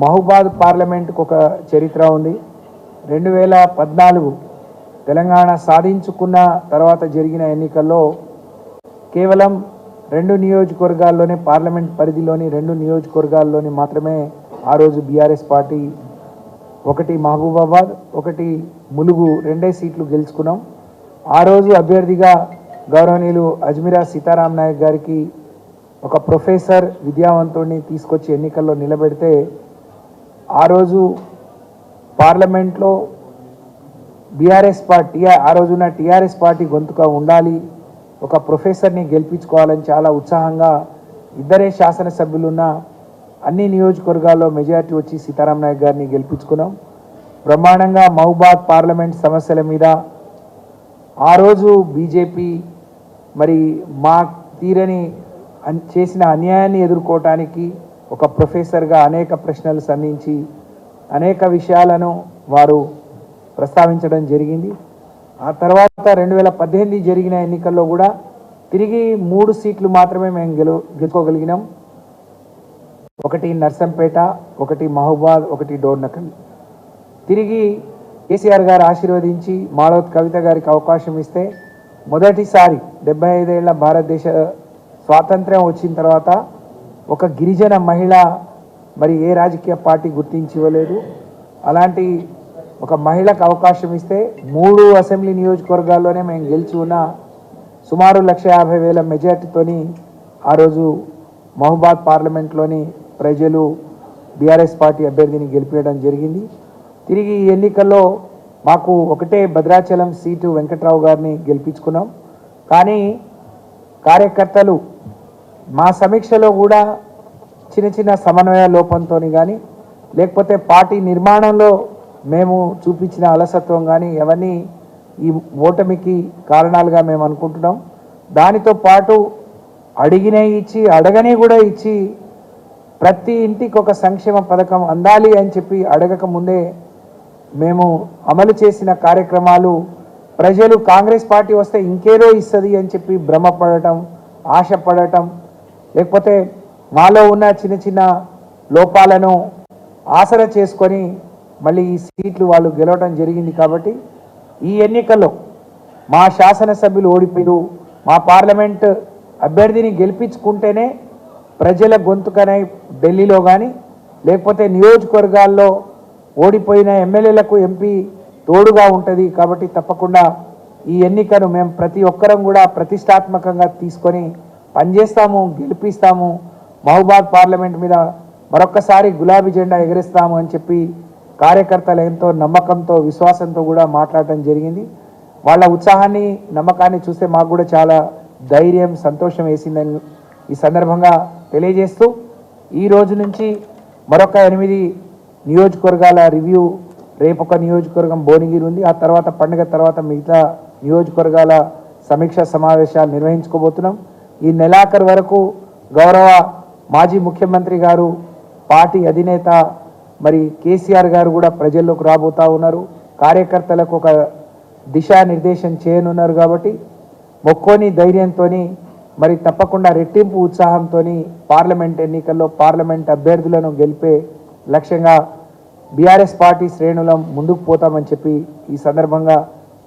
మహబూబాద్ పార్లమెంట్కు ఒక చరిత్ర ఉంది. 2014 తెలంగాణ సాధించుకున్న తర్వాత జరిగిన ఎన్నికల్లో కేవలం 2 నియోజకవర్గాల్లోనే పార్లమెంట్ పరిధిలోని 2 నియోజకవర్గాల్లోని మాత్రమే ఆ రోజు బీఆర్ఎస్ పార్టీ ఒకటి మహబూబాబాద్ ఒకటి ములుగు 2 సీట్లు గెలుచుకున్నాం. ఆ రోజు అభ్యర్థిగా గౌరవనీయులు అజ్మీరా సీతారాం నాయక్ గారికి ఒక ప్రొఫెసర్ విద్యావంతుడిని తీసుకొచ్చి ఎన్నికల్లో నిలబెడితే ఆ రోజు పార్లమెంట్లో బీఆర్ఎస్ పార్టీ ఆ రోజున టీఆర్ఎస్ పార్టీ గొంతుగా ఉండాలి, ఒక ప్రొఫెసర్ని గెలిపించుకోవాలని చాలా ఉత్సాహంగా ఇద్దరే శాసనసభ్యులున్న అన్ని నియోజకవర్గాల్లో మెజారిటీ వచ్చి సీతారాం నాయక్ గారిని గెలిపించుకున్నాం. బ్రహ్మాండంగా మహబూబాద్ పార్లమెంట్ సమస్యల మీద ఆ రోజు బీజేపీ మరి మా తీరని చేసిన అన్యాయాన్ని ఎదుర్కోవటానికి ఒక ప్రొఫెసర్గా అనేక ప్రశ్నలు సంధించి అనేక విషయాలను వారు ప్రస్తావించడం జరిగింది. ఆ తర్వాత 2018 జరిగిన ఎన్నికల్లో కూడా తిరిగి 3 సీట్లు మాత్రమే మేము గెలుచుకోగలిగినాం. ఒకటి నర్సంపేట, ఒకటి మహబూబాద్, ఒకటి డోర్నకల్. తిరిగి కేసీఆర్ గారు ఆశీర్వదించి మాళవత్ కవిత గారికి అవకాశం ఇస్తే మొదటిసారి 75 ఏళ్ల భారతదేశ స్వాతంత్ర్యం వచ్చిన తర్వాత ఒక గిరిజన మహిళ మరి ఏ రాజకీయ పార్టీ గుర్తించి ఇవ్వలేదు. అలాంటి ఒక మహిళకు అవకాశం ఇస్తే 3 అసెంబ్లీ నియోజకవర్గాల్లోనే మేము గెలిచి ఉన్న సుమారు 1,50,000 మెజార్టీతోని ఆ రోజు మహబూబాద్ పార్లమెంట్లోని ప్రజలు బీఆర్ఎస్ పార్టీ అభ్యర్థిని గెలిపించడం జరిగింది. తిరిగి ఈ ఎన్నికల్లో మాకు ఒకటే భద్రాచలం సీటు వెంకట్రావు గారిని గెలిపించుకున్నాం. కానీ కార్యకర్తలు మా సమీక్షలో కూడా చిన్న చిన్న సమన్వయ లోపంతో కానీ లేకపోతే పార్టీ నిర్మాణంలో మేము చూపించిన అలసత్వం కానీ అవన్నీ ఈ ఓటమికి కారణాలుగా మేము అనుకుంటున్నాం. దానితో పాటు అడిగినవి ఇచ్చి అడగని కూడా ఇచ్చి ప్రతి ఇంటికి ఒక సంక్షేమ పథకం అందాలి అని చెప్పి అడగక ముందే మేము అమలు చేసిన కార్యక్రమాలు ప్రజలు కాంగ్రెస్ పార్టీ వస్తే ఇంకేదో ఇస్తుంది అని చెప్పి భ్రమపడటం, ఆశపడటం, లేకపోతే మాలో ఉన్న చిన్న చిన్న లోపాలను ఆసరా చేసుకొని మళ్ళీ ఈ సీట్లు వాళ్ళు గెలవడం జరిగింది. కాబట్టి ఈ ఎన్నికల్లో మా శాసనసభ్యులు ఓడిపోయారు, మా పార్లమెంట్ అభ్యర్థిని గెలిపించుకుంటేనే ప్రజల గొంతుకనే ఢిల్లీలో కానీ లేకపోతే నియోజకవర్గాల్లో ఓడిపోయిన ఎమ్మెల్యేలకు ఎంపీ తోడుగా ఉంటుంది. కాబట్టి తప్పకుండా ఈ ఎన్నికను మేము ప్రతి ఒక్కరం కూడా ప్రతిష్టాత్మకంగా తీసుకొని పనిచేస్తాము, గెలిపిస్తాము, మహబూబాద్ పార్లమెంట్ మీద మరొక్కసారి గులాబీ జెండా ఎగరేస్తాము అని చెప్పి కార్యకర్తలు ఎంతో నమ్మకంతో విశ్వాసంతో కూడా మాట్లాడటం జరిగింది. వాళ్ళ ఉత్సాహాన్ని నమ్మకాన్ని చూస్తే మాకు కూడా చాలా ధైర్యం సంతోషం వేసిందని ఈ సందర్భంగా తెలియజేస్తూ ఈ రోజు నుంచి మరొక 8 నియోజకవర్గాల రివ్యూ, రేపు ఒక నియోజకవర్గం భువనగిరి ఉంది, ఆ తర్వాత పండుగ తర్వాత మిగతా నియోజకవర్గాల సమీక్షా సమావేశాలు నిర్వహించుకోబోతున్నాం. ఈ నెలాఖరు వరకు గౌరవ మాజీ ముఖ్యమంత్రి గారు, పార్టీ అధినేత మరి కేసీఆర్ గారు కూడా ప్రజల్లోకి రాబోతూ ఉన్నారు, కార్యకర్తలకు ఒక దిశానిర్దేశం చేయనున్నారు. కాబట్టి మొక్కోని ధైర్యంతో మరి తప్పకుండా రెట్టింపు ఉత్సాహంతో పార్లమెంట్ ఎన్నికల్లో పార్లమెంట్ అభ్యర్థులను గెలిపే లక్ష్యంగా బీఆర్ఎస్ పార్టీ శ్రేణులం ముందుకు పోతామని చెప్పి ఈ సందర్భంగా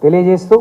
తెలియజేస్తూ